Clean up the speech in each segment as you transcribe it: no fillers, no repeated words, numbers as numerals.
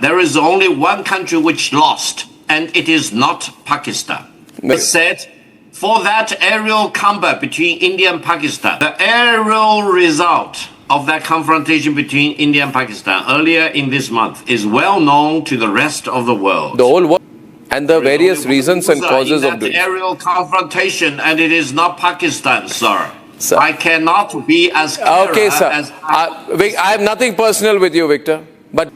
There is only one country which lost, and it is not Pakistan. It said, for that aerial combat between India and Pakistan, the aerial result of that confrontation between India and Pakistan earlier in this month is well known to the rest of the world. The whole world. And the various reasons and causes of the aerial confrontation, and it is not Pakistan, sir. I cannot be as clear okay, sir. as I have nothing personal with you, Victor. But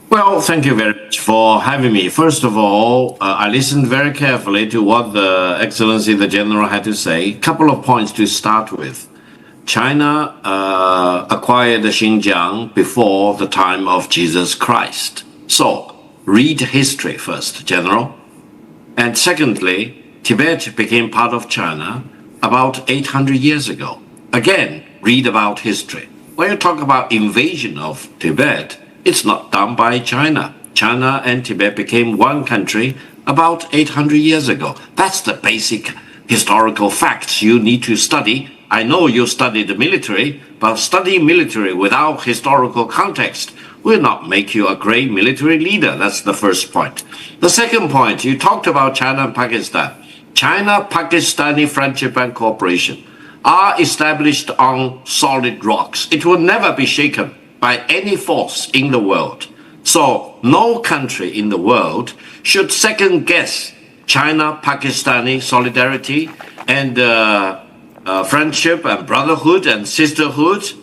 well, thank you very much for having me. First of all, I listened very carefully to what the Excellency the General had to say. A couple of points to start with. China acquired Xinjiang before the time of Jesus Christ. So, read history first, General. And secondly, Tibet became part of China about 800 years ago. Again, read about history. When you talk about invasion of Tibet, it's not done by China. China and Tibet became one country about 800 years ago. That's the basic historical facts you need to study. I know you studied the military, but studying military without historical context will not make you a great military leader. That's the first point. The second point, you talked about China and Pakistan. China-Pakistani friendship and cooperation are established on solid rocks. It will never be shaken by any force in the world. So no country in the world should second guess China-Pakistani solidarity and friendship and brotherhood and sisterhood.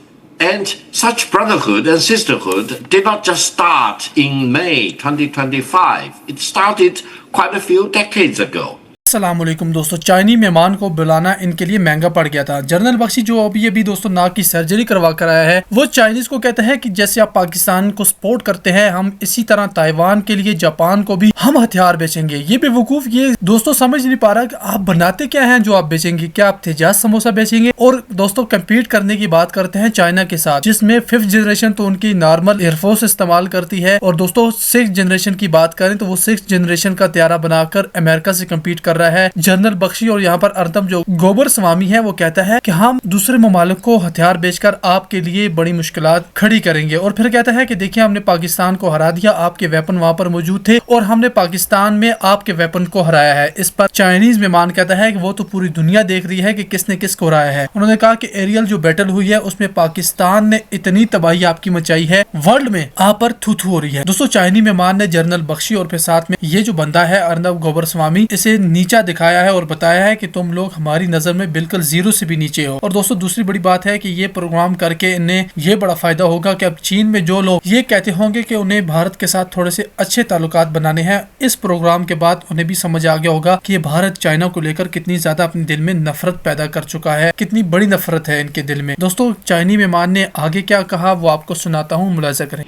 And such brotherhood and sisterhood did not just start in May 2025. It started quite a few decades ago. अस्सलामुअलैकुम दोस्तों, चाइनी मेहमान को बुलाना इनके लिए महंगा पड़ गया था। जनरल बख्शी जो अभी दोस्तों नाक की सर्जरी करवा कर आया है, वो चाइनीज को कहता है कि जैसे आप पाकिस्तान को सपोर्ट करते हैं, हम इसी तरह ताइवान के लिए जापान को भी हम हथियार बेचेंगे। ये बेवकूफ ये दोस्तों समझ नहीं पा रहा कि आप बनाते क्या हैं जो आप बेचेंगे। क्या आप तेजाज समोसा बेचेंगे? और दोस्तों कम्पीट करने की बात करते हैं चाइना के साथ, जिसमें 5th जनरेशन तो उनकी नॉर्मल एयरफोर्स इस्तेमाल करती है। और दोस्तों 6th जनरेशन की बात करें तो वो 6th जनरेशन का तैयारा बनाकर अमेरिका से कम्पीट कर रहा है। जनरल बख्शी और यहाँ पर अर्नब जो गोबर स्वामी है, वो कहता है कि हम दूसरे ममालिक को हथियार बेचकर आपके लिए बड़ी मुश्किलात खड़ी करेंगे। और फिर कहता है कि देखिए हमने पाकिस्तान को हरा दिया, आपके वेपन वहां पर मौजूद थे और हमने पाकिस्तान में आपके वेपन को हराया है। इस पर चाइनीज मेहमान कहता है कि वो तो पूरी दुनिया देख रही है कि किसने किसको हराया है। उन्होंने कहा कि एरियल जो बैटल हुई है उसमें पाकिस्तान ने इतनी तबाही आपकी मचाई है, वर्ल्ड में आप पर थू थू हो रही है। दोस्तों चाइनी मेहमान ने जनरल बख्शी और फिर साथ में ये जो बंदा है अर्नब गोबर स्वामी, इसे नीचा दिखाया है और बताया है कि तुम लोग हमारी नजर में बिल्कुल जीरो से भी नीचे हो। और दोस्तों दूसरी बड़ी बात है कि ये प्रोग्राम करके इन्हें ये बड़ा फायदा होगा कि अब चीन में जो लोग ये कहते होंगे कि उन्हें भारत के साथ थोड़े से अच्छे ताल्लुकात बनाने हैं, इस प्रोग्राम के बाद उन्हें भी समझ आ गया होगा कि ये भारत चाइना को लेकर कितनी ज्यादा अपने दिल में नफरत पैदा कर चुका है, कितनी बड़ी नफरत है इनके दिल में। दोस्तों चाइनी मेहमान ने आगे क्या कहा वो आपको सुनाता हूँ, मुलाजा करें।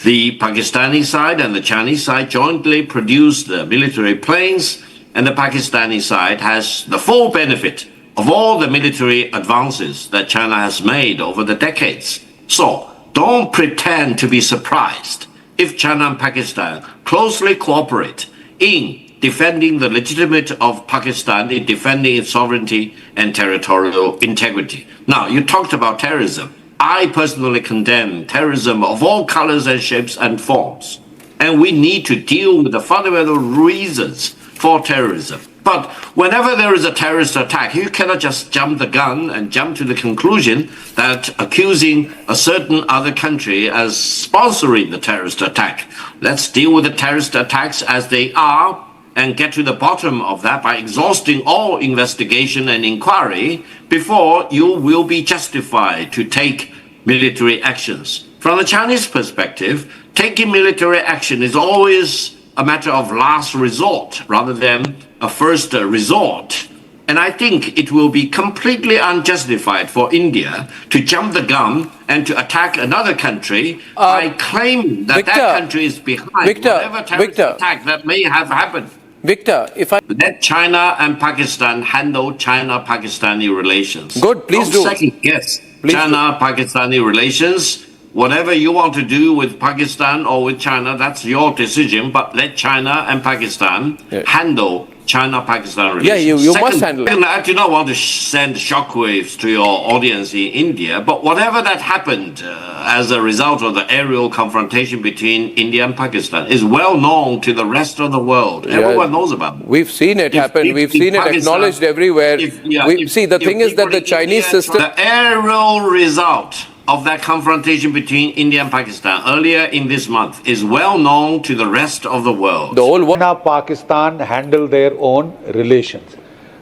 The Pakistani side and the Chinese side jointly produced the military planes, and the Pakistani side has the full benefit of all the military advances that China has made over the decades. So, don't pretend to be surprised if China and Pakistan closely cooperate in defending the legitimacy of Pakistan, in defending its sovereignty and territorial integrity. Now, you talked about terrorism. I personally condemn terrorism of all colors and shapes and forms. And we need to deal with the fundamental reasons for terrorism. But whenever there is a terrorist attack, you cannot just jump the gun and jump to the conclusion that accusing a certain other country as sponsoring the terrorist attack. Let's deal with the terrorist attacks as they are and get to the bottom of that by exhausting all investigation and inquiry before you will be justified to take military actions. From the Chinese perspective, taking military action is always a matter of last resort rather than a first resort. And I think it will be completely unjustified for India to jump the gun and to attack another country by claiming that Victor, that country is behind whatever terrorist attack that may have happened. Victor, if I let China and Pakistan handle China-Pakistani relations. Good, please Don't do. second guess China-Pakistani relations. Whatever you want to do with Pakistan or with China, that's your decision. But let China and Pakistan handle China-Pakistan Yeah, relations. you must handle it. I do not want to send shockwaves to your audience in India, but whatever that happened as a result of the aerial confrontation between India and Pakistan is well known to the rest of the world. Yeah, everyone knows about it. We've seen it happen. We've seen it acknowledged everywhere. The thing is that the Chinese system... The aerial result of that confrontation between India and Pakistan earlier in this month is well known to the rest of the world. The whole world... China, Pakistan handle their own relations.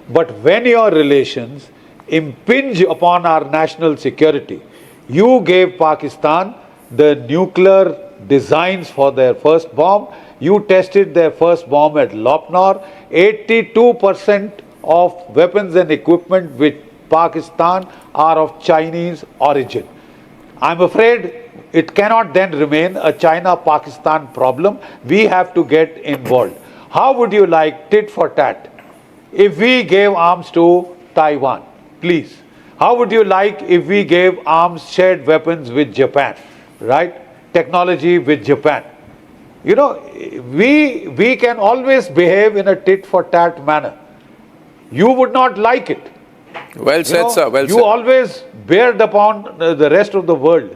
But when your relations impinge upon our national security, you gave Pakistan the nuclear designs for their first bomb. You tested their first bomb at Lopnor. 82% of weapons and equipment with Pakistan are of Chinese origin. I'm afraid it cannot then remain a China-Pakistan problem. We have to get involved. How would you like tit for tat if we gave arms to Taiwan? Please. How would you like if we gave arms, shared weapons with Japan, right? Technology with Japan. You know, we can always behave in a tit for tat manner. You would not like it. Well said, sir. Well said. You always bear upon the rest of the world,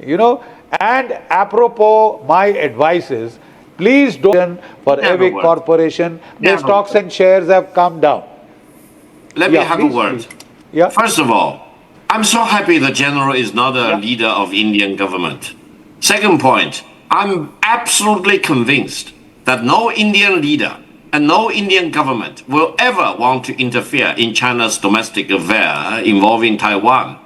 you know. And apropos, my advice is, please don't for every corporation. Their stocks and shares have come down. Let me have a word. Please. Yeah. First of all, I'm so happy the general is not a leader of Indian government. Second point, I'm absolutely convinced that no Indian leader and no Indian government will ever want to interfere in China's domestic affair involving Taiwan.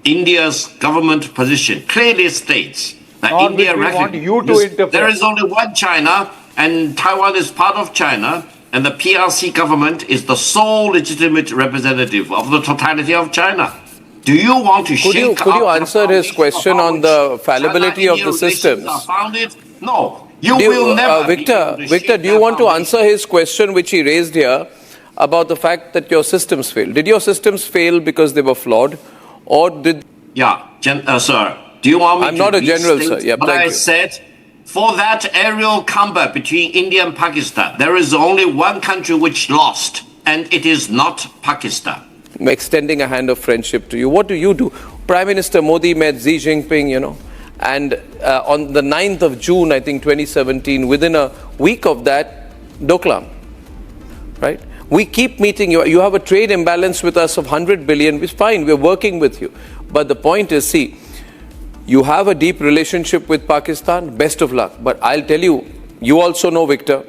India's government position clearly states that India recognizes there is only one China and Taiwan is part of China, and the PRC government is the sole legitimate representative of the totality of China. Do you want to shake up? Could you answer his question on the fallibility of the systems? No. You will never. Victor, do you want to answer his question which he raised here about the fact that your systems failed? Did your systems fail because they were flawed, or did... Yeah, sir. Do you want me to... I'm not a general, sir. Yeah, but I said, for that aerial combat between India and Pakistan, there is only one country which lost, and it is not Pakistan. I'm extending a hand of friendship to you. What do you do? Prime Minister Modi met Xi Jinping, you know, and on the 9th of June, I think 2017, within a week of that, Doklam, right? We keep meeting you. You have a trade imbalance with us of 100 billion. It's fine. We're working with you. But the point is, see, you have a deep relationship with Pakistan. Best of luck. But I'll tell you, you also know, Victor,